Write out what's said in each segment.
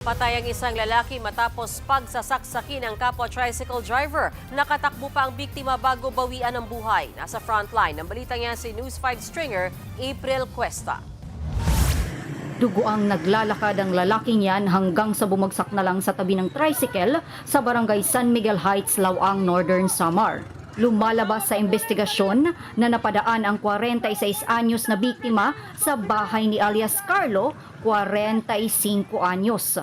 Patay ang isang lalaki matapos pagsasaksakin ng kapwa tricycle driver. Nakatakbo pa ang biktima bago bawian ng buhay. Nasa frontline ng balitang yan si News 5 stringer April Cuesta. Duguang naglalakad ang lalaking yan hanggang sa bumagsak na lang sa tabi ng tricycle sa barangay San Miguel Heights, Lawang, Northern Samar. Lumalabas sa investigasyon na napadaan ang 46 anyos na biktima sa bahay ni alias Carlo, 45 anyos.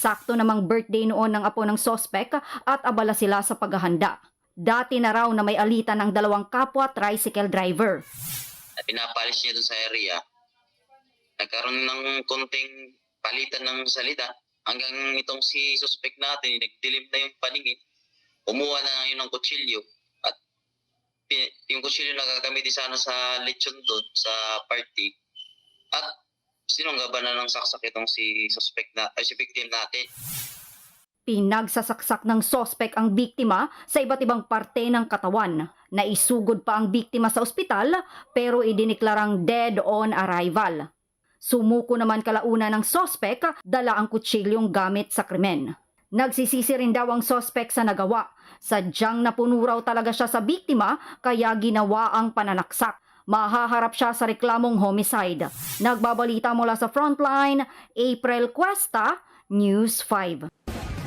Sakto namang birthday noon ng apo ng sospek at abala sila sa paghahanda. Dati na raw na may alitan ng dalawang kapwa tricycle driver. Pinapalis niya doon sa area. Nagkaroon ng konting palitan ng salita hanggang itong si suspect natin, nagdilim na yung paningin. Kumuha na yun ng kutsilyo. Yung kutsilyo nagagamit sana sa lechon doon sa party. At sinunggaban na ng saksak itong si suspect si victim natin. Pinagsasaksak ng sospek ang biktima sa iba't ibang parte ng katawan. Naisugod pa ang biktima sa ospital pero idiniklarang dead on arrival. Sumuko naman kalauna ng sospek, dala ang kutsilyong gamit sa krimen. Nagsisisi rin daw ang sospek sa nagawa. Sadyang napuno raw talaga siya sa biktima kaya ginawa ang pananaksak. Mahaharap siya sa reklamong homicide. Nagbabalita mula sa Frontline, April Cuesta, News 5.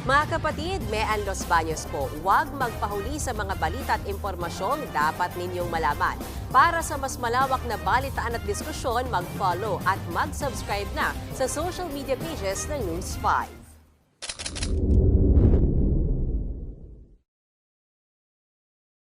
Mga kapatid, Mean Los Baños po, huwag magpahuli sa mga balita at impormasyong dapat ninyong malaman. Para sa mas malawak na balitaan at diskusyon, mag-follow at mag-subscribe na sa social media pages ng News 5.